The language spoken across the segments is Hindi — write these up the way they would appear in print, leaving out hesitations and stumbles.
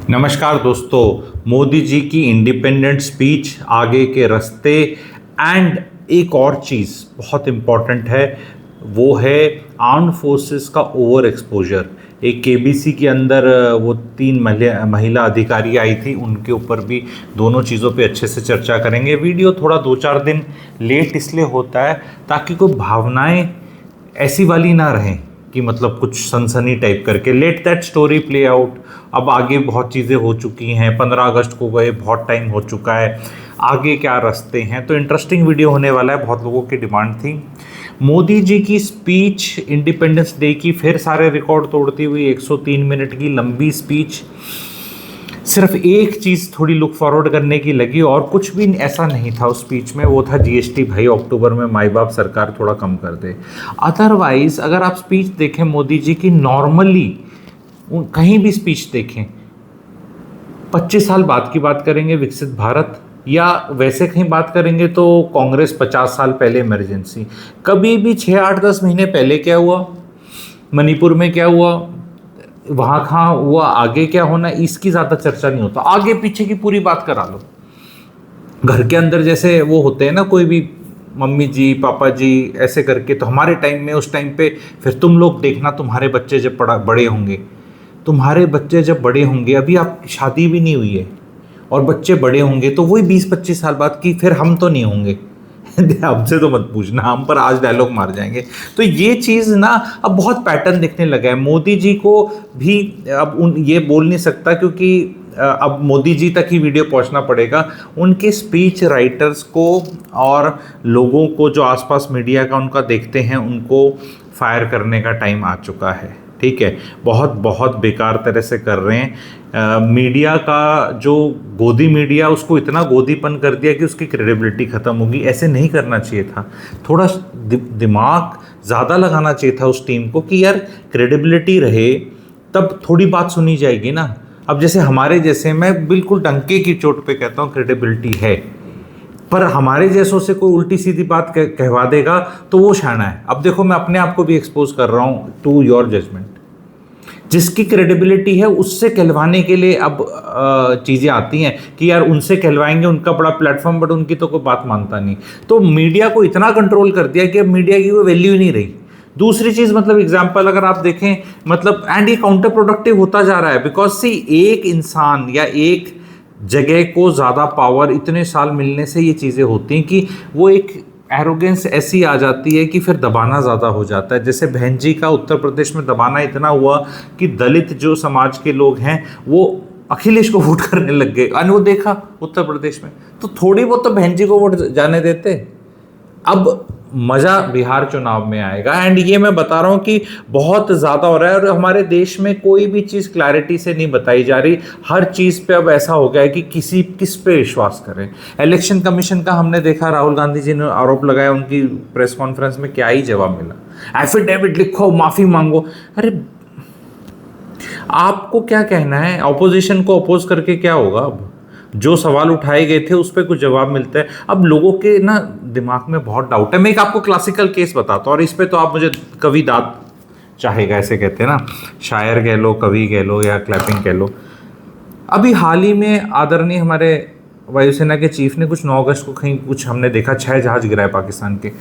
नमस्कार दोस्तों। मोदी जी की इंडिपेंडेंट स्पीच, आगे के रास्ते एंड एक और चीज़ बहुत इम्पॉर्टेंट है, वो है आर्म्ड फोर्सेस का ओवर एक्सपोजर। एक केबीसी के अंदर वो तीन महिला अधिकारी आई थी, उनके ऊपर भी दोनों चीज़ों पे अच्छे से चर्चा करेंगे। वीडियो थोड़ा 2-4 दिन लेट इसलिए होता है ताकि कोई भावनाएं ऐसी वाली ना रहें कि मतलब कुछ सनसनी टाइप करके let that story play out. अब आगे बहुत चीज़ें हो चुकी हैं, 15 अगस्त को गए, बहुत टाइम हो चुका है, आगे क्या रास्ते हैं। तो इंटरेस्टिंग वीडियो होने वाला है, बहुत लोगों की डिमांड थी। मोदी जी की स्पीच इंडिपेंडेंस डे की फिर सारे रिकॉर्ड तोड़ती हुई 103 मिनट की लंबी स्पीच। सिर्फ एक चीज़ थोड़ी लुक फॉरवर्ड करने की लगी और कुछ भी ऐसा नहीं था उस स्पीच में, वो था जीएसटी भाई अक्टूबर में माई बाप सरकार थोड़ा कम कर दे। अदरवाइज अगर आप स्पीच देखें मोदी जी की, नॉर्मली कहीं भी स्पीच देखें, 25 साल बाद की बात करेंगे विकसित भारत, या वैसे कहीं बात करेंगे तो कांग्रेस 50 साल पहले इमरजेंसी। कभी भी 6-8-10 महीने पहले क्या हुआ, मणिपुर में क्या हुआ, वहाँ कहाँ हुआ, आगे क्या होना, इसकी ज़्यादा चर्चा नहीं होता। आगे पीछे की पूरी बात करा लो। घर के अंदर जैसे वो होते हैं ना, कोई भी मम्मी जी पापा जी ऐसे करके, तो हमारे टाइम में उस टाइम पे फिर तुम लोग देखना, तुम्हारे बच्चे जब बड़े होंगे, तुम्हारे बच्चे जब बड़े होंगे, अभी आपकी शादी भी नहीं हुई है और बच्चे बड़े होंगे, तो वही 20-25 साल बाद की फिर हम तो नहीं होंगे। हमसे तो मत पूछना, हम पर आज डायलॉग मार जाएंगे। तो ये चीज़ ना अब बहुत पैटर्न दिखने लगा है। मोदी जी को भी अब ये बोल नहीं सकता, क्योंकि अब मोदी जी तक ही वीडियो पहुंचना पड़ेगा। उनके स्पीच राइटर्स को और लोगों को जो आसपास मीडिया का उनका देखते हैं, उनको फायर करने का टाइम आ चुका है। ठीक है, बहुत बहुत बेकार तरह से कर रहे हैं। मीडिया का जो गोदी मीडिया, उसको इतना गोदीपन कर दिया कि उसकी क्रेडिबिलिटी ख़त्म होगी। ऐसे नहीं करना चाहिए था। थोड़ा दिमाग ज़्यादा लगाना चाहिए था उस टीम को कि यार क्रेडिबिलिटी रहे, तब थोड़ी बात सुनी जाएगी ना। अब जैसे हमारे जैसे, मैं बिल्कुल डंके की चोट पे कहता हूँ क्रेडिबिलिटी है, पर हमारे जैसों से कोई उल्टी सीधी बात कहवा देगा तो वो शाना है। अब देखो, मैं अपने आप को भी एक्सपोज कर रहा हूँ टू योर जजमेंट। जिसकी क्रेडिबिलिटी है उससे कहलवाने के लिए अब चीज़ें आती हैं कि यार उनसे कहलवाएंगे, उनका बड़ा प्लेटफॉर्म, बट उनकी तो कोई बात मानता नहीं। तो मीडिया को इतना कंट्रोल कर दिया कि अब मीडिया की कोई वैल्यू ही नहीं रही। दूसरी चीज़, मतलब एग्जाम्पल अगर आप देखें, मतलब एंड ये काउंटर प्रोडक्टिव होता जा रहा है, बिकॉज सी एक इंसान या एक जगह को ज़्यादा पावर इतने साल मिलने से ये चीज़ें होती हैं कि वो एक एरोगेंस ऐसी आ जाती है कि फिर दबाना ज़्यादा हो जाता है। जैसे बहन जी का उत्तर प्रदेश में दबाना इतना हुआ कि दलित जो समाज के लोग हैं वो अखिलेश को वोट करने लग गए। और वो देखा उत्तर प्रदेश में, तो थोड़ी बहुत तो बहन जी को वोट जाने देते। अब मज़ा बिहार चुनाव में आएगा। एंड ये मैं बता रहा हूँ कि बहुत ज़्यादा हो रहा है और हमारे देश में कोई भी चीज़ क्लैरिटी से नहीं बताई जा रही। हर चीज़ पे अब ऐसा हो गया है कि किस पे विश्वास करें। इलेक्शन कमीशन का हमने देखा, राहुल गांधी जी ने आरोप लगाया, उनकी प्रेस कॉन्फ्रेंस में क्या ही जवाब मिला, एफिडेविट लिखो, माफ़ी मांगो। अरे आपको क्या कहना है? ऑपोजिशन को अपोज करके क्या होगा? अब जो सवाल उठाए गए थे उस पर कुछ जवाब मिलता है। अब लोगों के ना दिमाग में बहुत डाउट है। मैं एक आपको क्लासिकल केस बताता हूँ और इस पे तो आप मुझे कवि दाद चाहेगा, ऐसे कहते हैं ना, शायर कह लो, कवि कह लो, या क्लैपिंग कह लो। अभी हाल ही में आदरणीय हमारे वायुसेना के चीफ ने कुछ 9 अगस्त को कहीं कुछ हमने देखा, 6 जहाज गिराए पाकिस्तान के,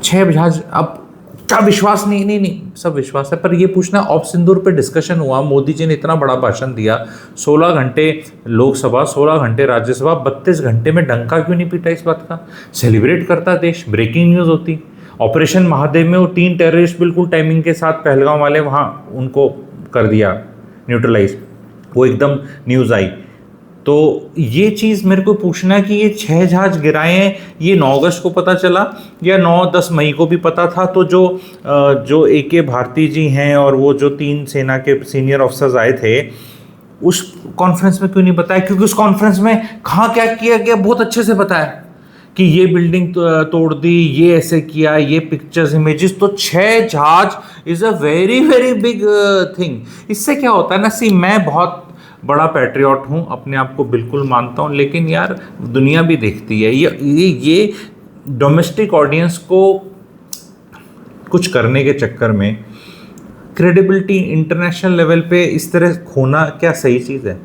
6 जहाज। अब क्या विश्वास नहीं, सब विश्वास है। पर ये पूछना, ऑफ सिंदूर पे डिस्कशन हुआ, मोदी जी ने इतना बड़ा भाषण दिया, 16 घंटे लोकसभा, 16 घंटे राज्यसभा, 32 घंटे में डंका क्यों नहीं पीटा इस बात का? सेलिब्रेट करता देश, ब्रेकिंग न्यूज़ होती। ऑपरेशन महादेव में वो 3 टेररिस्ट बिल्कुल टाइमिंग के साथ पहलगाम वाले, वहाँ उनको कर दिया न्यूट्रलाइज, वो एकदम न्यूज़ आई। तो ये चीज़ मेरे को पूछना है कि ये 6 जहाज गिराए हैं, ये 9 अगस्त को पता चला या 9-10 मई को भी पता था? तो जो AK भारती जी हैं और वो जो 3 सेना के सीनियर ऑफिसर्स आए थे, उस कॉन्फ्रेंस में क्यों नहीं बताया? क्योंकि उस कॉन्फ्रेंस में कहाँ क्या किया गया बहुत अच्छे से बताया कि ये बिल्डिंग तोड़ दी, ये ऐसे किया, ये पिक्चर्स, इमेजेस। तो 6 जहाज is a very very big thing. इससे क्या होता है ना, मैं बहुत बड़ा पैट्रियट हूँ, अपने आप को बिल्कुल मानता हूँ, लेकिन यार दुनिया भी देखती है। ये डोमेस्टिक ऑडियंस को कुछ करने के चक्कर में क्रेडिबिलिटी इंटरनेशनल लेवल पे इस तरह खोना क्या सही चीज़ है?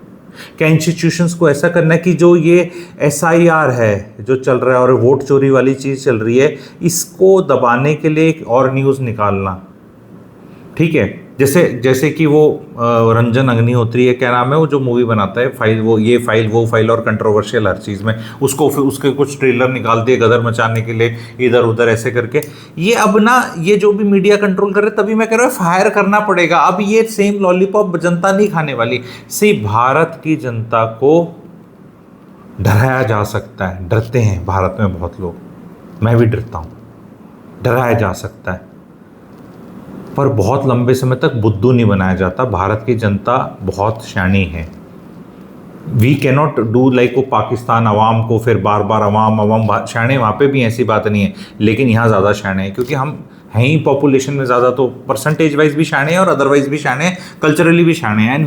क्या इंस्टीट्यूशंस को ऐसा करना है कि जो ये SIR है जो चल रहा है और वोट चोरी वाली चीज़ चल रही है, इसको दबाने के लिए एक और न्यूज़ निकालना, ठीक है? जैसे जैसे कि वो रंजन अग्निहोत्री है, क्या नाम है वो जो मूवी बनाता है, फाइल वो ये फाइल वो फाइल और कंट्रोवर्शियल हर चीज़ में, उसको फिर उसके कुछ ट्रेलर निकाल दिए गदर मचाने के लिए इधर उधर ऐसे करके। ये अब ना ये जो भी मीडिया कंट्रोल कर रहे, तभी मैं कह रहा हूँ फायर करना पड़ेगा। अब ये सेम लॉलीपॉप जनता नहीं खाने वाली। सी भारत की जनता को डराया जा सकता है, डरते हैं भारत में बहुत लोग, मैं भी डरता हूँ, डराया जा सकता है, पर बहुत लंबे समय तक बुद्धू नहीं बनाया जाता। भारत की जनता बहुत शानी है। वी कैनॉट डू लाइक वो पाकिस्तान अवाम को फिर बार बार अवाम शाने, वहाँ पे भी ऐसी बात नहीं है, लेकिन यहाँ ज़्यादा शाने हैं क्योंकि हम हैं ही पॉपुलेशन में ज़्यादा, तो परसेंटेज वाइज भी शाने हैं और अदरवाइज भी शाने हैं, कल्चरली भी शाने हैं।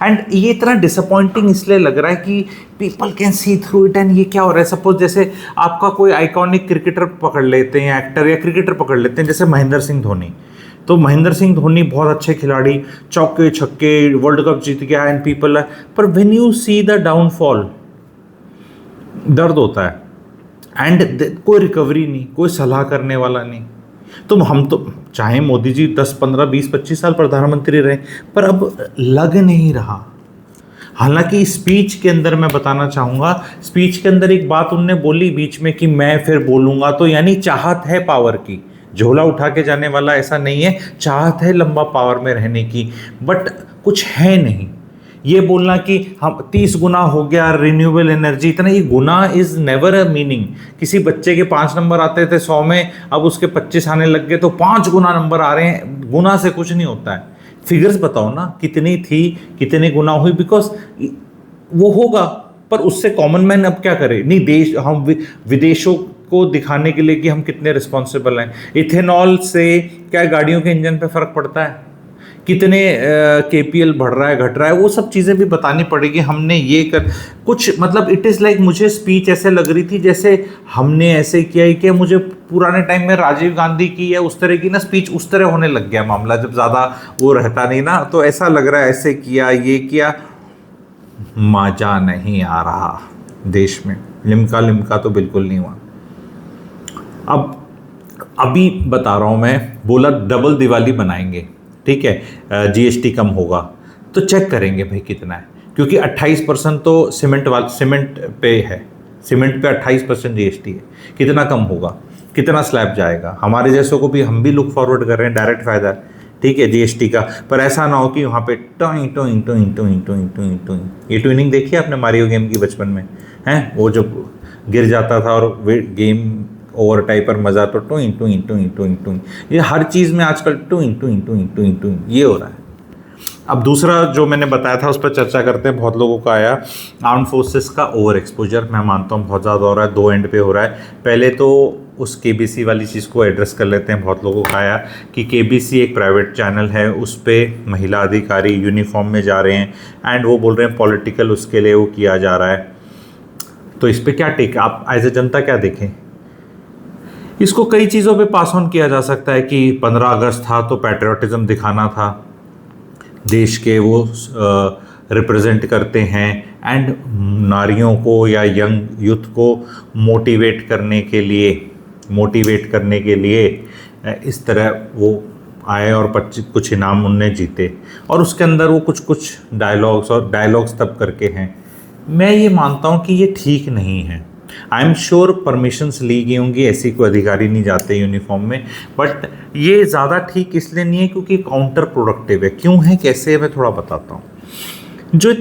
एंड ये इतना डिसअपॉइंटिंग इसलिए लग रहा है कि people can see through it. And ये क्या हो रहा है, सपोज जैसे आपका कोई आइकॉनिक क्रिकेटर पकड़ लेते हैं, एक्टर या क्रिकेटर पकड़ लेते हैं, जैसे महेंद्र सिंह धोनी। तो महेंद्र सिंह धोनी बहुत अच्छे खिलाड़ी, चौके छक्के, वर्ल्ड कप जीत गया एंड पीपल है, पर when you see the downfall दर्द होता है। एंड कोई रिकवरी नहीं, कोई सलाह करने वाला नहीं। तो हम तो चाहे मोदी जी 10 15 20 25 साल प्रधानमंत्री रहे, पर अब लग नहीं रहा। हालांकि स्पीच के अंदर मैं बताना चाहूँगा, स्पीच के अंदर एक बात उनने बोली बीच में कि मैं फिर बोलूँगा, तो यानी चाहत है पावर की, झोला उठा के जाने वाला ऐसा नहीं है, चाहत है लंबा पावर में रहने की, बट कुछ है नहीं। ये बोलना कि हम 30 गुना हो गया रिन्यूएबल एनर्जी, इतना ही गुना इज़ नेवर अ मीनिंग। किसी बच्चे के 5 नंबर आते थे 100 में, अब उसके 25 आने लग गए तो 5 गुना नंबर आ रहे हैं। गुना से कुछ नहीं होता है। फिगर्स बताओ ना, कितनी थी, कितने गुना हुई, बिकॉज वो होगा, पर उससे कॉमन मैन अब क्या करे? नहीं, देश हम विदेशों को दिखाने के लिए कि हम कितने रिस्पॉन्सिबल हैं। इथेनॉल से क्या गाड़ियों के इंजन पे फ़र्क पड़ता है? कितने KPL बढ़ रहा है, घट रहा है, वो सब चीज़ें भी बतानी पड़ेगी। हमने ये कर कुछ मतलब इट इज़ लाइक मुझे स्पीच ऐसे लग रही थी जैसे हमने ऐसे किया ही कि मुझे पुराने टाइम में राजीव गांधी की या उस तरह की ना स्पीच उस तरह होने लग गया मामला, जब ज़्यादा वो रहता नहीं ना, तो ऐसा लग रहा है ऐसे किया ये किया। मजा नहीं आ रहा देश में, लिमका लिमका तो बिल्कुल नहीं हुआ। अब अभी बता रहा हूँ मैं, बोला डबल दिवाली बनाएंगे, ठीक है, GST कम होगा, तो चेक करेंगे भाई कितना है, क्योंकि 28% तो सीमेंट पे है, सीमेंट पे 28% GST है, कितना कम होगा, कितना स्लैब जाएगा। हमारे जैसों को भी, हम भी लुक फॉरवर्ड कर रहे हैं, डायरेक्ट फ़ायदा, ठीक है, GST का, पर ऐसा ना हो कि वहाँ पे towing towing towing towing towing towing towing. ये ट्विनिंग देखी आपने मारियो गेम की बचपन में, हैं वो जो गिर जाता था और गेम ओवर टाइप पर मज़ा, तो टूइंग टूइंग टूइंग टूइंग टूइंग, ये हर चीज़ में आजकल टूइंग टूइंग टूइंग टूइंग टूइंग ये हो रहा है। अब दूसरा जो मैंने बताया था उस पर चर्चा करते हैं। बहुत लोगों का आया आर्म फोर्सेस का ओवर एक्सपोजर, मैं मानता हूँ बहुत ज़्यादा हो रहा है, 2 एंड पे हो रहा है। पहले तो उस KBC वाली चीज़ को एड्रेस कर लेते हैं। बहुत लोगों का आया कि KBC एक प्राइवेट चैनल है, उस पर महिला अधिकारी यूनिफॉर्म में जा रहे हैं एंड वो बोल रहे हैं पॉलिटिकल उसके लिए वो किया जा रहा है। तो इस पर क्या टेक, आप एज ए जनता क्या देखें? इसको कई चीज़ों पे पास ऑन किया जा सकता है कि 15 अगस्त था तो पैट्रियोटिज्म दिखाना था, देश के वो रिप्रेजेंट करते हैं, एंड नारियों को या यंग यूथ को मोटिवेट करने के लिए इस तरह वो आए और कुछ इनाम उनने जीते, और उसके अंदर वो कुछ डायलॉग्स तब करके हैं। मैं ये मानता हूँ कि ये ठीक नहीं है। आई एम श्योर परमिशंस ली गई होंगी, ऐसी कोई अधिकारी नहीं जाते यूनिफॉर्म में, बट ये ज़्यादा ठीक इसलिए नहीं है क्योंकि काउंटर प्रोडक्टिव है। क्यों है, कैसे है, मैं थोड़ा बताता हूँ। जो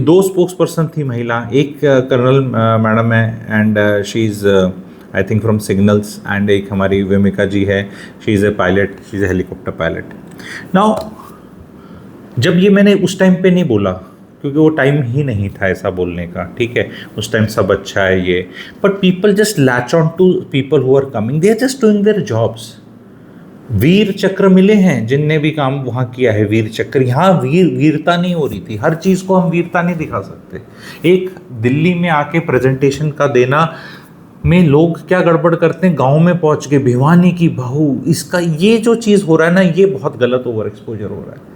2 स्पोक्स पर्सन थी महिला, एक कर्नल मैडम है and she is I think from signals, and एक हमारी विमिका जी है, she is a pilot, she is a helicopter pilot. Now जब ये मैंने उस टाइम पे नहीं बोला क्योंकि वो टाइम ही नहीं था ऐसा बोलने का, ठीक है, उस टाइम सब अच्छा है ये, but people just latch on to people who are coming, they are just doing their jobs. Vir Chakra मिले हैं जिनने भी काम वहाँ किया है, वीर चक्र। यहाँ वीरता नहीं हो रही थी, हर चीज़ को हम वीरता नहीं दिखा सकते। एक दिल्ली में आके प्रेजेंटेशन का देना में लोग क्या गड़बड़ करते हैं, गांव में पहुंच के भिवानी की बहू, इसका ये जो चीज़ हो रहा है ना, ये बहुत गलत ओवर एक्सपोजर हो रहा है।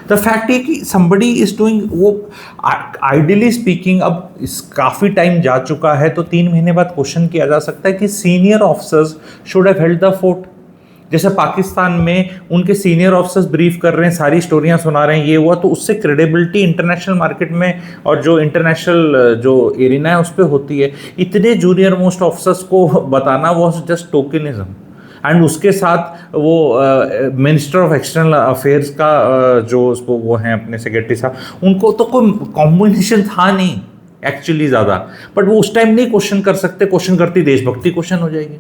द फैक्ट है कि somebody इज डूइंग वो, आइडियली स्पीकिंग, अब इस काफ़ी टाइम जा चुका है तो 3 महीने बाद क्वेश्चन किया जा सकता है कि senior officers should have held the fort. जैसे पाकिस्तान में उनके सीनियर ऑफिसर्स ब्रीफ कर रहे हैं, सारी स्टोरियां सुना रहे हैं, ये हुआ, तो उससे क्रेडिबिलिटी इंटरनेशनल मार्केट में और जो इंटरनेशनल जो एरिना है उस पर होती है। इतने जूनियर मोस्ट ऑफिसर्स को बताना वॉज जस्ट टोकनिज्म। एंड उसके साथ वो मिनिस्टर ऑफ एक्सटर्नल अफेयर्स का जो उसको वो हैं अपने सेक्रेटरी साहब, उनको तो कोई कॉम्बिनेशन था नहीं एक्चुअली ज़्यादा, बट वो उस टाइम नहीं क्वेश्चन कर सकते, क्वेश्चन करती देशभक्ति क्वेश्चन हो जाएगी।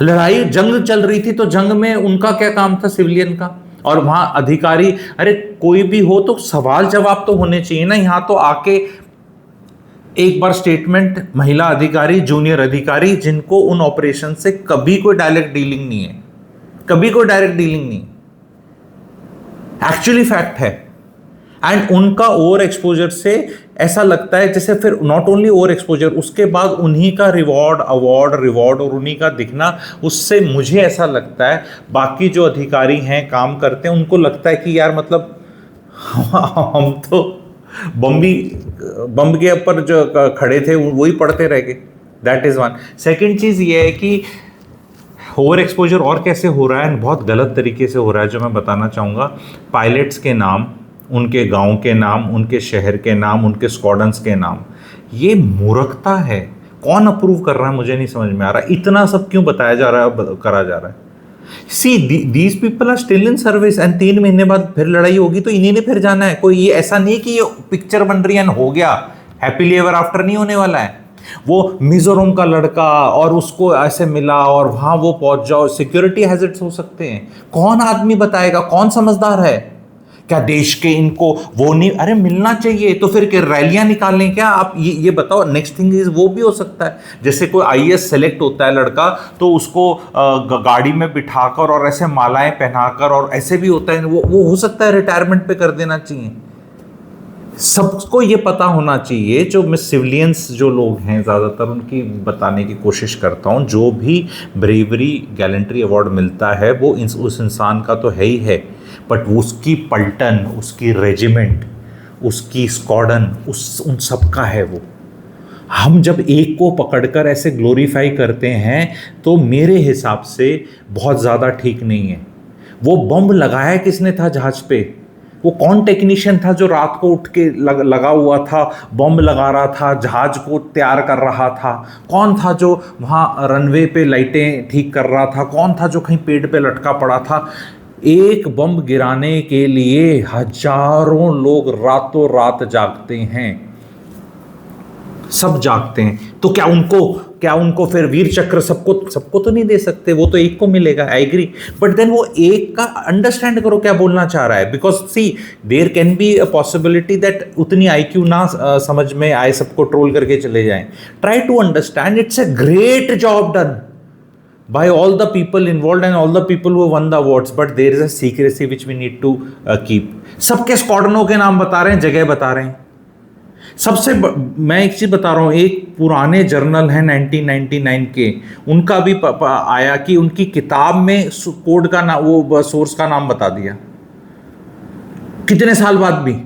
लड़ाई जंग चल रही थी तो जंग में उनका क्या काम था सिविलियन का, और वहां अधिकारी, अरे कोई भी हो तो सवाल जवाब तो होने चाहिए ना। यहाँ तो आके एक बार स्टेटमेंट, महिला अधिकारी, जूनियर अधिकारी, जिनको उन ऑपरेशन से कभी कोई डायरेक्ट डीलिंग नहीं है, कभी कोई डायरेक्ट डीलिंग नहीं, एक्चुअली फैक्ट है। एंड उनका ओवर एक्सपोजर से ऐसा लगता है जैसे, फिर नॉट ओनली ओवर एक्सपोजर, उसके बाद उन्हीं का रिवॉर्ड और उन्हीं का दिखना, उससे मुझे ऐसा लगता है बाकी जो अधिकारी हैं काम करते हैं उनको लगता है कि यार मतलब हम तो बम के ऊपर जो खड़े थे वही पढ़ते रह गए। That is one. सेकेंड चीज़ ये है कि ओवर एक्सपोजर और कैसे हो रहा है, बहुत गलत तरीके से हो रहा है, जो मैं बताना चाहूँगा। पायलट्स के नाम, उनके गांव के नाम, उनके शहर के नाम, उनके स्क्वाड्रन्स के नाम, ये मूर्खता है। कौन अप्रूव कर रहा है मुझे नहीं समझ में आ रहा, इतना सब क्यों बताया जा रहा है, करा जा रहा है। See these people are still in service, and 3 महीने बाद फिर लड़ाई होगी तो इन्हीं ने फिर जाना है। कोई ये ऐसा नहीं कि ये पिक्चर बन रही है हो गया, हैप्पीली एवर आफ्टर नहीं होने वाला है। वो मिजोरम का लड़का और उसको ऐसे मिला और वहां वो पहुंच जाओ, सिक्योरिटी हैजर्ड्स हो सकते हैं। कौन आदमी बताएगा, कौन समझदार है, क्या देश के इनको वो नहीं, अरे मिलना चाहिए तो फिर क्या रैलियां निकालें क्या? आप ये बताओ। नेक्स्ट थिंग इज वो भी हो सकता है, जैसे कोई आईएएस सेलेक्ट होता है लड़का तो उसको गाड़ी में बिठाकर और ऐसे मालाएं पहनाकर, और ऐसे भी होता है वो हो सकता है रिटायरमेंट पे कर देना चाहिए। सबको ये पता होना चाहिए, जो मैं सिविलियंस जो लोग हैं ज़्यादातर उनकी बताने की कोशिश करता हूँ, जो भी ब्रेवरी गैलेंट्री अवार्ड मिलता है वो उस इंसान का तो है ही है, बट उसकी पलटन, उसकी रेजिमेंट, उसकी स्क्वाड्रन, उन सब का है वो। हम जब एक को पकड़कर ऐसे ग्लोरीफाई करते हैं तो मेरे हिसाब से बहुत ज़्यादा ठीक नहीं है। वो बम लगाया किसने था जहाज पे? वो कौन टेक्नीशियन था जो रात को उठ के लगा हुआ था, बम लगा रहा था, जहाज को तैयार कर रहा था? कौन था जो वहाँ रनवे पे लाइटें ठीक कर रहा था? कौन था जो कहीं पेड़ पे लटका पड़ा था? एक बम गिराने के लिए हजारों लोग रातों रात जागते हैं, सब जागते हैं। तो क्या उनको फिर वीर चक्र सबको तो नहीं दे सकते, वो तो एक को मिलेगा, आई एग्री। बट देन वो एक का अंडरस्टैंड करो क्या बोलना चाह रहा है, because see there can be a possibility that उतनी आईक्यू ना समझ में आए, सबको ट्रोल करके चले जाएं। Try to understand, it's a great job done by all the people involved and all the people who won the awards, but there is a secrecy which we need to keep. सबके स्क्वाड्रनों के नाम बता रहे हैं, जगह बता रहे हैं। मैं एक चीज़ बता रहा हूँ, एक पुराने जर्नल हैं 1999 के, उनका भी आया कि उनकी किताब में कोड का नाम, वो सोर्स का नाम बता दिया कितने साल बाद भी।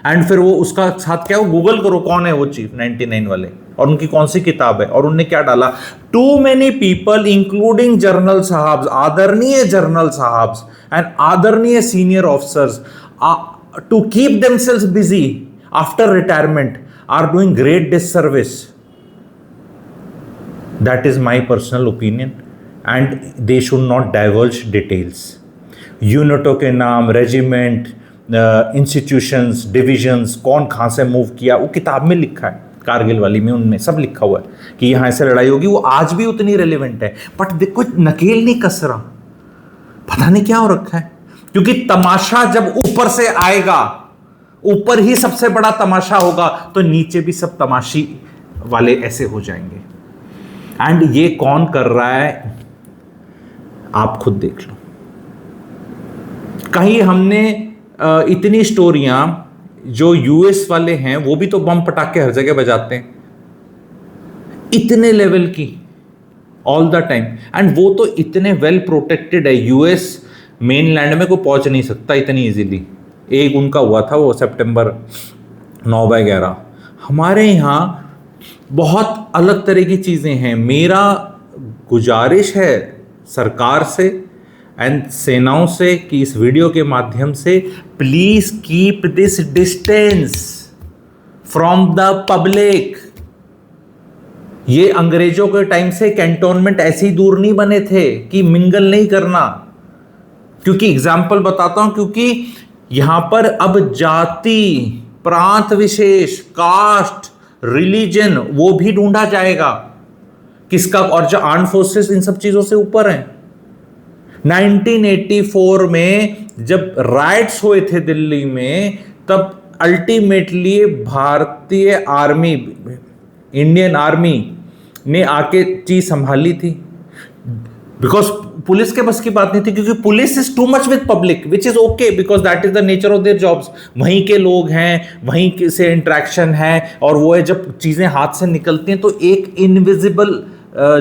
एंड फिर वो उसका साथ क्या, वो गूगल करो कौन है वो चीफ 99 वाले और उनकी कौन सी किताब है, और उनने क्या डाला, too many people including general साहब, आदरणीय जनरल साहब एंड आदरणीय senior officers, to keep themselves busy after retirement are doing great disservice. That is my personal opinion and they should not diverge details. यूनिटों के नाम, रेजिमेंट, इंस्टीट्यूशंस, डिविजन्स, कौन कहाँ से मूव किया, वो किताब में लिखा है, कारगिल वाली में उनमें सब लिखा हुआ है कि यहाँ ऐसे लड़ाई होगी। वो आज भी उतनी रेलिवेंट है, बट देखो नकेल नहीं कस रहा, पता नहीं क्या हो रखा है। क्योंकि तमाशा जब ऊपर से आएगा, ऊपर ही सबसे बड़ा तमाशा होगा, तो नीचे भी सब तमाशी वाले ऐसे हो जाएंगे। एंड ये कौन कर रहा है आप खुद देख लो। कहीं हमने इतनी स्टोरियां, जो यूएस वाले हैं वो भी तो बम पटाखे हर जगह बजाते हैं, इतने लेवल की ऑल द टाइम। एंड वो तो इतने वेल प्रोटेक्टेड है, यूएस मेन लैंड में कोई पहुंच नहीं सकता इतनी इजीली। एक उनका हुआ था वो सितंबर 9/11। हमारे यहाँ बहुत अलग तरह की चीज़ें हैं। मेरा गुजारिश है सरकार से एंड सेनाओं से कि इस वीडियो के माध्यम से please keep this distance from the public. ये अंग्रेजों के टाइम से कैंटोनमेंट ऐसे ही दूर नहीं बने थे कि मिंगल नहीं करना। क्योंकि एग्जाम्पल बताता हूं, क्योंकि यहां पर अब जाति, प्रांत विशेष, कास्ट, रिलीजन वो भी ढूंढा जाएगा किसका, और जो आर्म फोर्सेस इन सब चीजों से ऊपर हैं। 1984 में जब राइट्स हुए थे दिल्ली में, तब अल्टीमेटली भारतीय आर्मी, इंडियन आर्मी ने आके चीज संभाली थी। बिकॉज पुलिस के बस की बात नहीं थी, क्योंकि police is too much with public which is okay, because that is the nature of their jobs. वहीं के लोग हैं, वहीं से इंट्रैक्शन है, और वो है जब चीजें हाथ से निकलती हैं तो एक इनविजिबल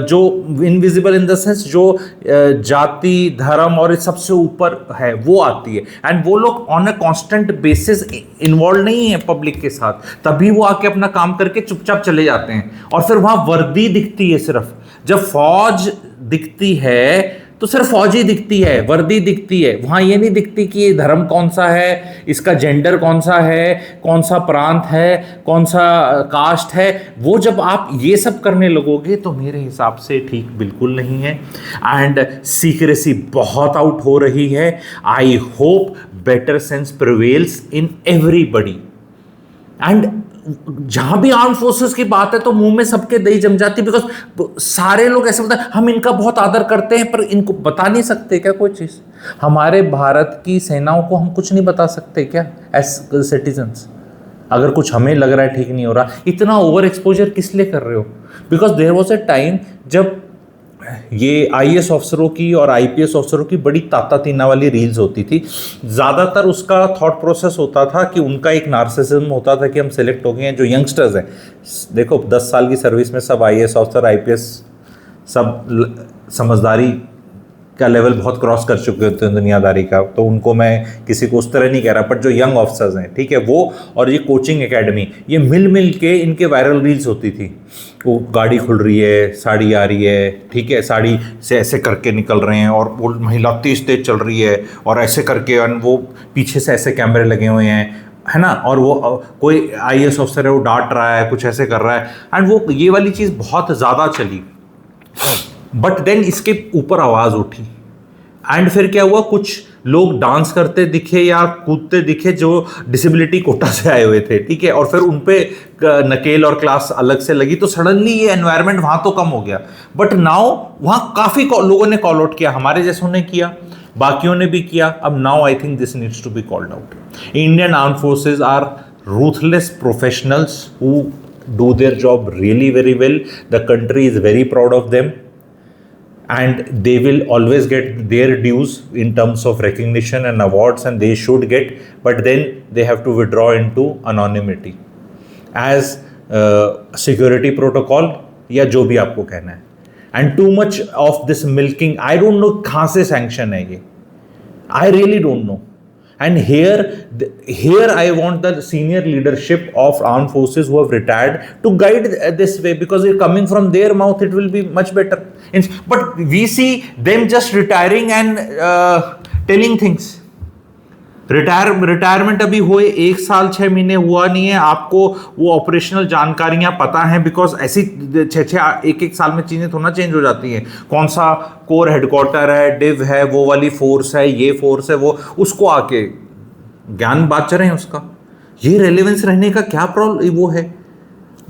जो इनविजिबल इन द सेंस जो जाति, धर्म और इस सबसे ऊपर है वो आती है। एंड वो लोग on a constant basis involve नहीं है पब्लिक के साथ, तभी वो आके अपना काम करके चुपचाप चले जाते हैं। और फिर वहां वर्दी दिखती है सिर्फ, जब फौज दिखती है तो सिर्फ फौज ही दिखती है, वर्दी दिखती है। वहां ये नहीं दिखती कि ये धर्म कौन सा है, इसका जेंडर कौन सा है, कौन सा प्रांत है, कौन सा कास्ट है। वो जब आप ये सब करने लगोगे तो मेरे हिसाब से ठीक बिल्कुल नहीं है। एंड सीक्रेसी बहुत आउट हो रही है। I hope better sense prevails in everybody. And जहां भी आर्म फोर्सेस की बात है तो मुंह में सबके दही जम जाती, बिकॉज सारे लोग ऐसे बताते हम इनका बहुत आदर करते हैं, पर इनको बता नहीं सकते क्या कोई चीज। हमारे भारत की सेनाओं को हम कुछ नहीं बता सकते क्या एज सिटीजन्स? अगर कुछ हमें लग रहा है ठीक नहीं हो रहा, इतना ओवर एक्सपोजर किस लिए कर रहे हो? Because there was a time जब ये आईएएस अफसरों की और आईपीएस अफसरों की बड़ी तातातीना वाली रील्स होती थी। ज़्यादातर उसका थॉट प्रोसेस होता था कि उनका एक नार्सिसिज्म होता था कि हम सेलेक्ट हो गए हैं। जो यंगस्टर्स हैं, देखो 10 साल की सर्विस में सब आईएएस अफसर, आईपीएस सब समझदारी का लेवल बहुत क्रॉस कर चुके होते हैं दुनियादारी का, तो उनको मैं किसी को उस तरह नहीं कह रहा, बट जो यंग ऑफिसर्स हैं, ठीक है, वो और ये कोचिंग एकेडमी, ये मिल मिल के इनके वायरल रील्स होती थी। वो गाड़ी खुल रही है, साड़ी आ रही है, ठीक है, साड़ी से ऐसे करके निकल रहे हैं, और वो महिला तेज तेज चल रही है, और ऐसे करके वो पीछे से ऐसे कैमरे लगे हुए हैं, है ना, और वो कोई आईएएस ऑफिसर है वो डांट रहा है, कुछ ऐसे कर रहा है। एंड वो ये वाली चीज़ बहुत ज़्यादा चली, बट देन इसके ऊपर आवाज़ उठी। एंड फिर क्या हुआ, कुछ लोग डांस करते दिखे या कूदते दिखे जो डिसेबिलिटी कोटा से आए हुए थे, ठीक है, और फिर उन पे नकेल और क्लास अलग से लगी, तो सडनली ये एनवायरनमेंट वहाँ तो कम हो गया। बट नाउ वहाँ काफ़ी लोगों ने कॉल आउट किया, हमारे जैसों ने किया, बाकियों ने भी किया। अब now I think this needs to be called out. Indian arm forces are ruthless professionals who do their job really very well. The country is very proud of them, and they will always get their dues in terms of recognition and awards, and they should get, but then they have to withdraw into anonymity as security protocol या जो भी आपको कहना है। And too much of this milking, I don't know कहाँ से sanction है ये, I really don't know. And here I want the senior leadership of armed forces who have retired to guide this way, because it coming from their mouth, it will be much better. But we see them just retiring and telling things. Retirement अभी हुए 1 साल 6 महीने हुआ नहीं है, आपको वो ऑपरेशनल जानकारियां पता हैं, बिकॉज ऐसी 6 1 साल में चीज़ें थोड़ा चेंज हो जाती हैं। कौन सा कोर हेडक्वार्टर है, डिव है, वो वाली फोर्स है, ये फोर्स है, वो उसको आके ज्ञान बात रहे हैं उसका। ये रेलेवेंस रहने का क्या प्रॉब्लम वो है?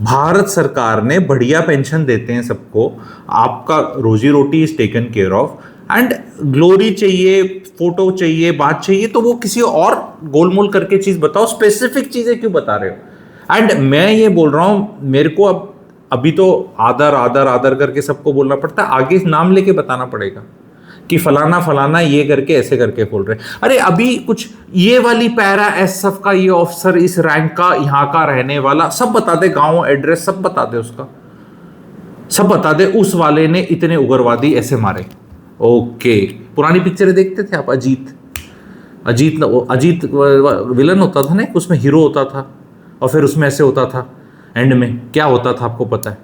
भारत सरकार ने बढ़िया पेंशन देते हैं सबको, आपका रोजी रोटी is taken care of, and glory चाहिए, फोटो चाहिए, बात चाहिए, तो वो किसी और गोलमोल करके चीज बताओ, स्पेसिफिक चीजें क्यों बता रहे हो? एंड मैं ये बोल रहा हूं, मेरे को अभी तो आदर आदर आदर करके सबको बोलना पड़ता है, आगे नाम लेके बताना पड़ेगा कि फलाना फलाना ये करके ऐसे करके बोल रहे हैं। अरे अभी कुछ ये वाली पैरा एसएफ का ये ऑफिसर इस रैंक का यहाँ का रहने वाला, सब बता दे, गांव एड्रेस सब बता दे उसका। सब बता दे उस वाले ने इतने उग्रवादी ऐसे मारे। ओके, पुरानी पिक्चरें देखते थे आप? अजीत अजीत अजीत विलन होता था ना, उसमें हीरो होता था, और फिर उसमें ऐसे होता था, एंड में क्या होता था आपको पता है?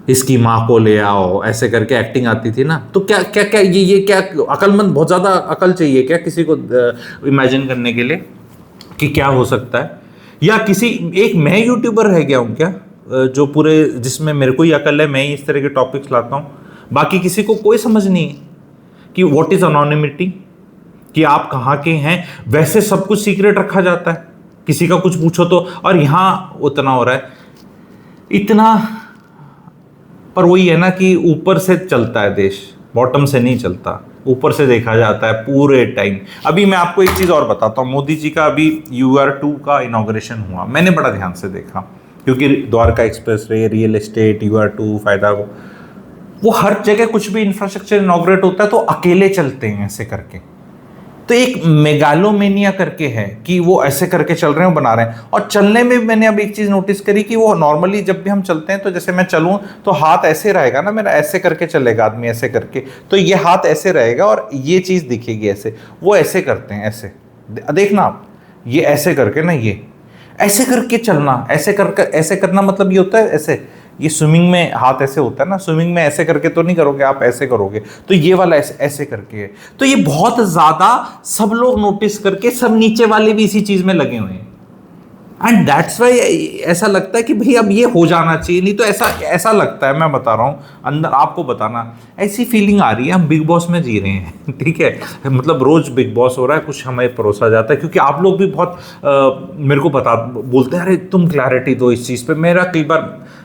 इसकी माँ को ले आओ, ऐसे करके एक्टिंग आती थी ना। तो क्या क्या क्या ये क्या अकलमंद, बहुत ज़्यादा अकल चाहिए क्या किसी को इमेजिन करने के लिए कि क्या हो सकता है? या किसी एक मैं यूट्यूबर रह गया हूँ क्या जो पूरे, जिसमें मेरे को ही अकल है, मैं ही इस तरह के टॉपिक्स लाता हूँ, बाकी किसी को कोई समझ नहीं है कि व्हाट इज अनोनिमिटी, कि आप कहाँ के हैं। वैसे सब कुछ सीक्रेट रखा जाता है, किसी का कुछ पूछो तो, और यहाँ उतना हो रहा है इतना। पर वही है ना कि ऊपर से चलता है देश, बॉटम से नहीं चलता, ऊपर से देखा जाता है पूरे टाइम। अभी मैं आपको एक चीज़ और बताता हूँ, मोदी जी का अभी UR2 का इनॉग्रेशन हुआ, मैंने बड़ा ध्यान से देखा, क्योंकि Dwarka express way, real estate, UR2 फायदा, वो हर जगह कुछ भी इंफ्रास्ट्रक्चर इनॉग्रेट होता है तो अकेले चलते हैं ऐसे करके। तो एक मेगालोमेनिया करके है कि वो ऐसे करके चल रहे हैं, बना रहे हैं। और चलने में मैंने अब एक चीज़ नोटिस करी कि वो नॉर्मली जब भी हम चलते हैं तो जैसे मैं चलूँ तो हाथ ऐसे रहेगा ना मेरा, ऐसे करके चलेगा आदमी, ऐसे करके, तो ये हाथ ऐसे रहेगा और ये चीज़ दिखेगी ऐसे। वो ऐसे करते हैं, ऐसे देखना आप, ये ऐसे करके ना, ये ऐसे करके चलना, ऐसे करके, ऐसे करना मतलब ये होता है ऐसे। ये स्विमिंग में हाथ ऐसे होता है ना, स्विमिंग में ऐसे करके तो नहीं करोगे आप, ऐसे करोगे। तो ये वाला ऐसे ऐसे करके है। तो ये बहुत ज्यादा सब लोग नोटिस करके, सब नीचे वाले भी इसी चीज में लगे हुए हैं, एंड दैट्स वाई ऐसा लगता है कि भाई अब ये हो जाना चाहिए। नहीं तो ऐसा ऐसा लगता है, मैं बता रहा हूँ अंदर आपको बताना, ऐसी फीलिंग आ रही है हम बिग बॉस में जी रहे हैं। ठीक है, मतलब रोज बिग बॉस हो रहा है, कुछ हमें परोसा जाता है, क्योंकि आप लोग भी बहुत मेरे को बोलते हैं अरे तुम क्लैरिटी दो इस चीज़ पे। मेरा कई बार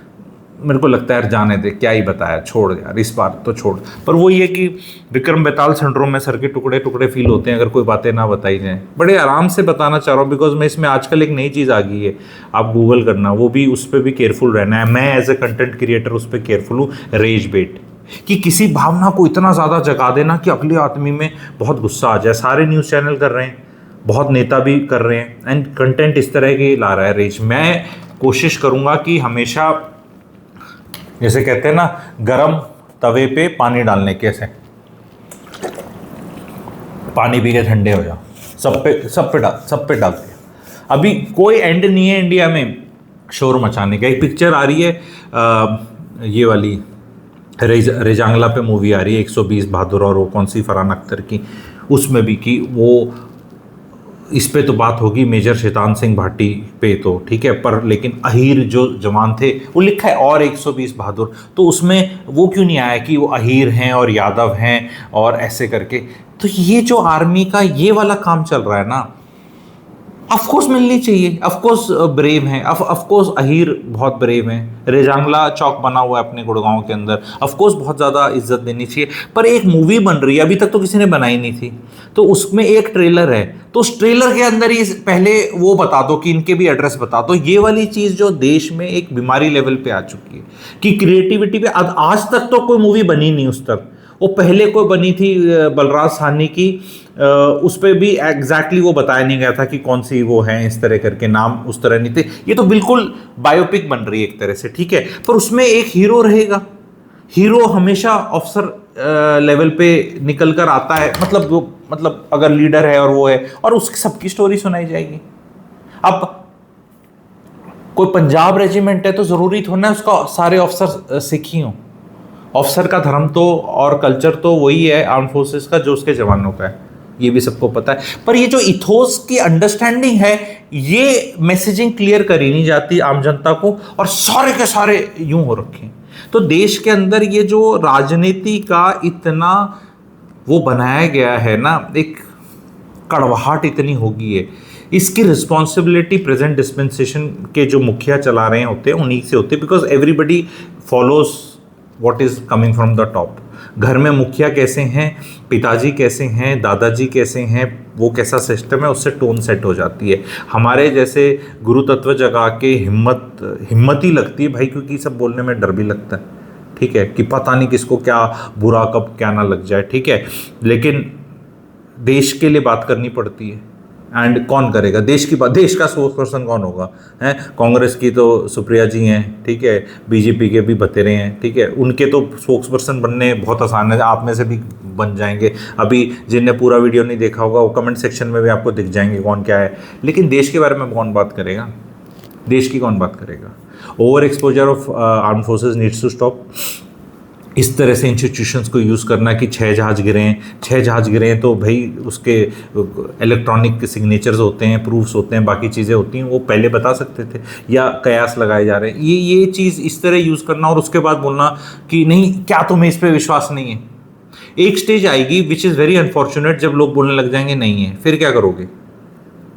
मेरे को लगता है यार जाने दे, क्या ही बताया, छोड़ यार, इस बार तो छोड़। पर वो ये कि विक्रम बेताल सिंड्रोम में सर के टुकड़े टुकड़े फील होते हैं अगर कोई बातें ना बताई जाएं। बड़े आराम से बताना चाह रहा हूँ, बिकॉज मैं इसमें आजकल एक नई चीज़ आ गई है, आप गूगल करना, वो भी उस पर भी केयरफुल रहना है। मैं एज ए कंटेंट क्रिएटर उस पर केयरफुल हूँ, रेज बेट, कि किसी भावना को इतना ज़्यादा जगा देना कि अगले आदमी में बहुत गुस्सा आ जाए। सारे न्यूज़ चैनल कर रहे हैं, बहुत नेता भी कर रहे हैं, एंड कंटेंट इस तरह के ला रहा है रेज। मैं कोशिश करूँगा कि हमेशा, जैसे कहते हैं ना, गरम तवे पे पानी डालने के, ऐसे पानी पी के ठंडे हो जाओ, सब पे डाल दिया। अभी कोई एंड नहीं है इंडिया में शोर मचाने का। एक पिक्चर आ रही है ये वाली रेजांगला पे मूवी आ रही है 120 बहादुर, और वो कौन सी, फरहान अख्तर की, उसमें भी कि वो, इस पे तो बात होगी मेजर शैतान सिंह भाटी पे, तो ठीक है, पर लेकिन अहीर जो जवान थे वो लिखा है और 120 बहादुर, तो उसमें वो क्यों नहीं आया कि वो अहीर हैं और यादव हैं और ऐसे करके। तो ये जो आर्मी का ये वाला काम चल रहा है ना, ऑफकोर्स मिलनी चाहिए, ऑफकोर्स ब्रेव हैं, ऑफकोर्स अहीर बहुत ब्रेव हैं, रेजांगला चौक बना हुआ है अपने गुड़गांव के अंदर, ऑफकोर्स बहुत ज़्यादा इज्जत देनी चाहिए। पर एक मूवी बन रही है, अभी तक तो किसी ने बनाई नहीं थी, तो उसमें एक ट्रेलर है, तो उस ट्रेलर के अंदर ही पहले वो बता दो कि इनके भी एड्रेस बता दो। ये वाली चीज़ जो देश में एक बीमारी लेवल पे आ चुकी है कि क्रिएटिविटी पे आज तक तो कोई मूवी बनी नहीं उस तक। वो पहले कोई बनी थी बलराज साहनी की, उस पर भी एग्जैक्टली वो बताया नहीं गया था कि कौन सी वो है, इस तरह करके नाम उस तरह नहीं थे। ये तो बिल्कुल बायोपिक बन रही है एक तरह से, ठीक है, पर उसमें एक हीरो रहेगा। हीरो हमेशा ऑफिसर लेवल पे निकल कर आता है, मतलब अगर लीडर है और वो है, और उसकी सबकी स्टोरी सुनाई जाएगी। अब कोई पंजाब रेजिमेंट है तो ज़रूरी थोड़ा ना उसका सारे ऑफिसर सिख ही हों। ऑफिसर का धर्म तो और कल्चर तो वही है आर्म फोर्सेस का जो उसके जवानों का है, ये भी सबको पता है। पर ये जो इथोस की अंडरस्टैंडिंग है, ये मैसेजिंग क्लियर करी नहीं जाती आम जनता को, और सारे के सारे यूं हो रखे हैं। तो देश के अंदर ये जो राजनीति का इतना वो बनाया गया है ना, एक कड़वाहट इतनी हो गई है, इसकी रिस्पॉन्सिबिलिटी प्रेजेंट डिस्पेंसेशन के जो मुखिया चला रहे होते हैं उन्हीं से होते हैं, because everybody follows what is coming from the top. घर में मुखिया कैसे हैं, पिताजी कैसे हैं, दादाजी कैसे हैं, वो कैसा सिस्टम है, उससे टोन सेट हो जाती है। हमारे जैसे गुरु तत्व जगा के हिम्मत ही लगती है भाई, क्योंकि सब बोलने में डर भी लगता है, ठीक है, कि पता नहीं किसको क्या बुरा कब क्या ना लग जाए, ठीक है, लेकिन देश के लिए बात करनी पड़ती है। एंड कौन करेगा देश की बात? देश का स्पोक्स पर्सन कौन होगा? हैं, कांग्रेस की तो सुप्रिया जी हैं, ठीक है, बीजेपी के भी बतेरे हैं, ठीक है, उनके तो स्पोक्स पर्सन बनने बहुत आसान है, आप में से भी बन जाएंगे। अभी जिनने पूरा वीडियो नहीं देखा होगा वो कमेंट सेक्शन में भी आपको दिख जाएंगे कौन क्या है। लेकिन देश के बारे में कौन बात करेगा? देश की कौन बात करेगा? Over exposure of arm forces needs to stop. इस तरह से इंस्टीट्यूशंस को यूज़ करना कि 6 जहाज गिरे हैं, 6 जहाज गिरे हैं तो भाई उसके इलेक्ट्रॉनिक सिग्नेचर्स होते हैं, प्रूफ्स होते हैं, बाकी चीज़ें होती हैं, वो पहले बता सकते थे, या कयास लगाए जा रहे हैं। ये चीज़ इस तरह यूज़ करना और उसके बाद बोलना कि नहीं, क्या तुम्हें इस पर विश्वास नहीं है? एक स्टेज आएगी विच इज़ वेरी अनफॉर्चुनेट, जब लोग बोलने लग जाएंगे नहीं है, फिर क्या करोगे?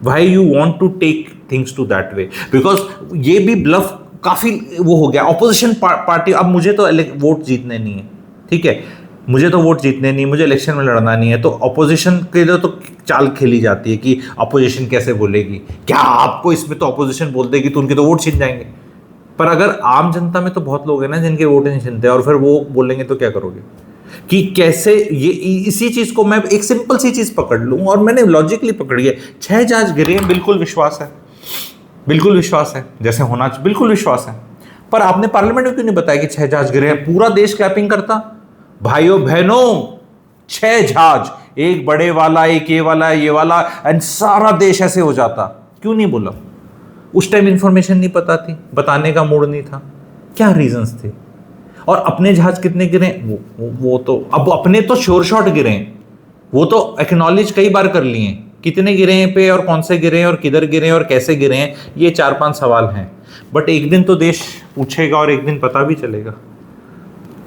Why you want to take things to that way? Because ये भी ब्लफ काफ़ी वो हो गया। अपोजिशन पार्टी, अब मुझे तो वोट जीतने नहीं है, ठीक है, मुझे तो वोट जीतने नहीं, मुझे इलेक्शन में लड़ना नहीं है, तो अपोजिशन के लिए तो चाल खेली जाती है कि अपोजिशन कैसे बोलेगी, क्या आपको इसमें तो अपोजिशन बोल देगी तो उनके तो वोट छीन जाएंगे। पर अगर आम जनता में तो बहुत लोग हैं ना जिनके वोट नहीं छीनते, और फिर वो बोलेंगे तो क्या करोगे? कि कैसे ये इसी चीज़ को मैं एक सिंपल सी चीज़ पकड़ लूँ, और मैंने लॉजिकली पकड़ी है, 6 जहाज गिरे हैं, बिल्कुल विश्वास है, बिल्कुल विश्वास है, जैसे होना चाहिए, बिल्कुल विश्वास है। पर आपने पार्लियामेंट में क्यों नहीं बताया कि 6 जहाज गिरे हैं? पूरा देश क्लैपिंग करता। भाइयों बहनों, 6 जहाज, एक बड़े वाला, एक ये वाला, ये वाला, एंड सारा देश ऐसे हो जाता। क्यों नहीं बोला? उस टाइम इंफॉर्मेशन नहीं पता थी, बताने का मूड नहीं था, क्या रीजंस थे? और अपने जहाज कितने गिरे? वो तो अब अपने तो श्योर शॉट गिरे हैं, वो तो एक्नॉलेज कई बार कर लिए हैं, कितने गिरे हैं पे, और कौन से गिरे हैं, और किधर गिरे हैं, और कैसे गिरे हैं, ये 4-5 सवाल हैं। बट एक दिन तो देश पूछेगा और एक दिन पता भी चलेगा।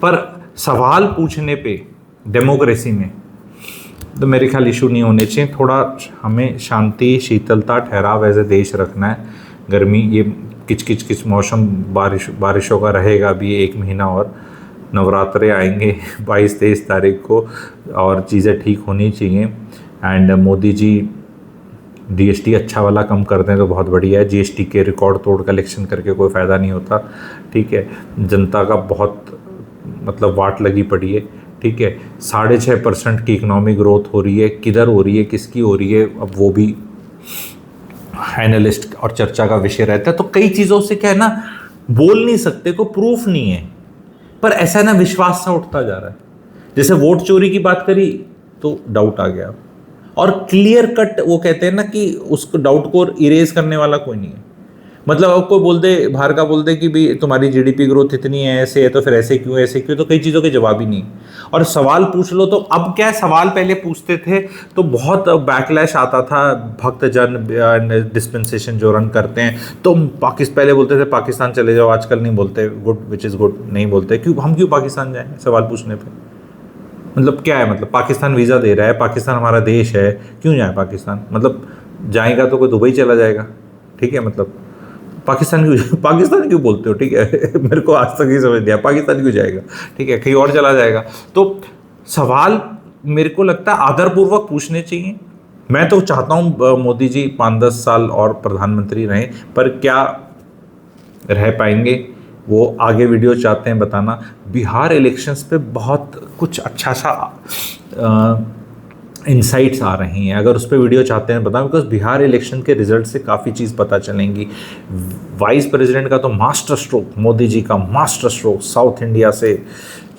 पर सवाल पूछने पे डेमोक्रेसी में तो मेरे ख्याल इशू नहीं होने चाहिए। थोड़ा हमें शांति, शीतलता, ठहराव एज ए देश रखना है। गर्मी, ये किच मौसम, बारिशों का रहेगा अभी 1 महीना, और नवरात्रे आएंगे 22-23 तारीख को, और चीज़ें ठीक होनी चाहिए। एंड मोदी जी जीएसटी अच्छा वाला कम कर दें तो बहुत बढ़िया है। जीएसटी के रिकॉर्ड तोड़ कलेक्शन करके कोई फ़ायदा नहीं होता, ठीक है, जनता का बहुत मतलब वाट लगी पड़ी है, ठीक है। 6.5% की इकनॉमिक ग्रोथ हो रही है, किधर हो रही है, किसकी हो रही है, अब वो भी एनालिस्ट और चर्चा का विषय रहता है। तो कई चीज़ों से क्या है ना, बोल नहीं सकते, को प्रूफ नहीं है, पर ऐसा ना विश्वास सा उठता जा रहा है। जैसे वोट चोरी की बात करी तो डाउट आ गया, और क्लियर कट वो कहते हैं ना कि उस डाउट को इरेज करने वाला कोई नहीं है। मतलब अब कोई बोल दे, बाहर का बोल दे कि भाई तुम्हारी जीडीपी ग्रोथ इतनी है, ऐसे है, तो फिर ऐसे क्यों, ऐसे क्यों, तो कई चीज़ों के जवाब ही नहीं। और सवाल पूछ लो तो अब क्या है, सवाल पहले पूछते थे तो बहुत बैकलैश आता था, भक्तजन डिस्पेंसेशन जो रन करते हैं तो पहले बोलते थे पाकिस्तान चले जाओ, आजकल नहीं बोलते, गुड विच इज़ गुड नहीं बोलते। क्यों, हम क्यों पाकिस्तान जाएँ सवाल पूछने पर? मतलब क्या है, मतलब पाकिस्तान वीज़ा दे रहा है, पाकिस्तान हमारा देश है, क्यों जाए पाकिस्तान? मतलब जाएगा तो कोई दुबई चला जाएगा, ठीक है, मतलब पाकिस्तान क्यों बोलते हो, ठीक है मेरे को आज तक ही समझ नहीं आया, पाकिस्तान क्यों जाएगा, ठीक है, कहीं और चला जाएगा। तो सवाल मेरे को लगता है आदरपूर्वक पूछने चाहिए। मैं तो चाहता हूँ मोदी जी 5-10 साल और प्रधानमंत्री रहें, पर क्या रह पाएंगे वो आगे वीडियो चाहते हैं बताना। बिहार इलेक्शंस पे बहुत कुछ अच्छा सा इंसाइट्स आ रही हैं, अगर उस पर वीडियो चाहते हैं बताएं, बिकॉज बिहार इलेक्शन के रिजल्ट से काफ़ी चीज़ पता चलेंगी। वाइस प्रेसिडेंट का तो मास्टर स्ट्रोक, मोदी जी का मास्टर स्ट्रोक, साउथ इंडिया से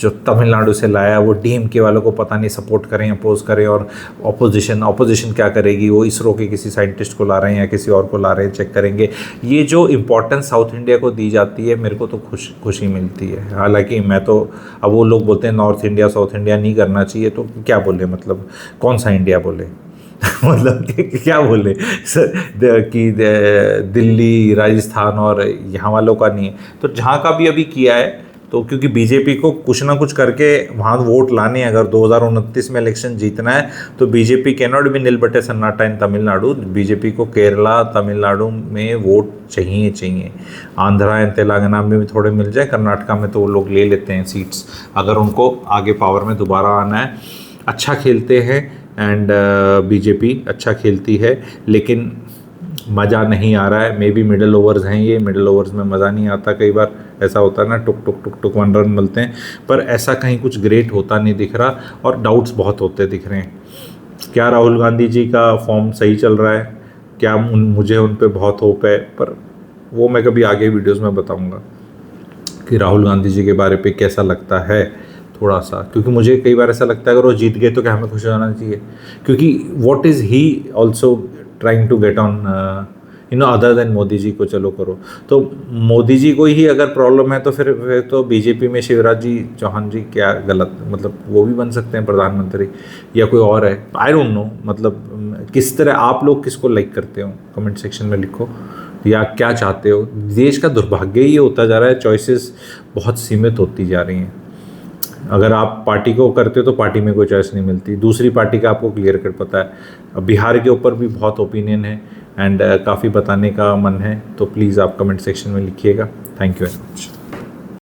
जो तमिलनाडु से लाया, वो डीएमके वालों को पता नहीं सपोर्ट करें, अपोज करें, और ऑपोजिशन क्या करेगी, वो इसरो के किसी साइंटिस्ट को ला रहे हैं या किसी और को ला रहे हैं, चेक करेंगे। ये जो इम्पोर्टेंस साउथ इंडिया को दी जाती है, मेरे को तो खुशी मिलती है। हालांकि मैं तो, अब वो लोग बोलते हैं नॉर्थ इंडिया साउथ इंडिया नहीं करना चाहिए, तो क्या बोले, मतलब कौन सा इंडिया बोले मतलब क्या बोले कि दिल्ली, राजस्थान और यहाँ वालों का नहीं है। तो जहाँ का भी अभी किया है, तो क्योंकि बीजेपी को कुछ ना कुछ करके वहाँ वोट लाने, अगर 2029 में इलेक्शन जीतना है तो बीजेपी कैन नॉट बी निल बटे सन्नाटा इन तमिलनाडु। बीजेपी को केरला, तमिलनाडु में वोट चाहिए। आंध्रा एंड तेलंगाना में भी थोड़े मिल जाए, कर्नाटका में तो वो लोग ले लेते हैं सीट्स, अगर उनको आगे पावर में दोबारा आना है। अच्छा खेलते हैं, एंड बीजेपी अच्छा खेलती है, लेकिन मज़ा नहीं आ रहा है। मे बी मिडल ओवर्स हैं, ये मिडल ओवर्स में मज़ा नहीं आता। कई बार ऐसा होता है ना, टुक 1 रन मिलते हैं, पर ऐसा कहीं कुछ ग्रेट होता नहीं दिख रहा, और डाउट्स बहुत होते दिख रहे हैं। क्या राहुल गांधी जी का फॉर्म सही चल रहा है? क्या मुझे उन पे बहुत होप है, पर वो मैं कभी आगे वीडियोस में बताऊंगा कि राहुल गांधी जी के बारे पे कैसा लगता है थोड़ा सा, क्योंकि मुझे कई बार ऐसा लगता है अगर वो जीत गए तो क्या हमें खुश होना चाहिए, क्योंकि what is he also trying to get on other than Modi ji को चलो करो। तो मोदी जी को ही अगर प्रॉब्लम है तो फिर तो बीजेपी में शिवराज जी चौहान जी क्या गलत, मतलब वो भी बन सकते हैं प्रधानमंत्री, या कोई और है, आई डोंट नो। मतलब किस तरह आप लोग किसको लाइक करते हो कमेंट सेक्शन में लिखो, या क्या चाहते हो। देश का दुर्भाग्य ही होता जा रहा है, चॉइसेस बहुत सीमित होती जा रही हैं। अगर आप पार्टी को करते हो तो पार्टी में कोई चॉइस नहीं मिलती, दूसरी पार्टी का आपको क्लियर कट पता है। अब बिहार के ऊपर भी बहुत ओपिनियन है एंड काफ़ी बताने का मन है, तो प्लीज़ आप कमेंट सेक्शन में लिखिएगा। Thank you very much.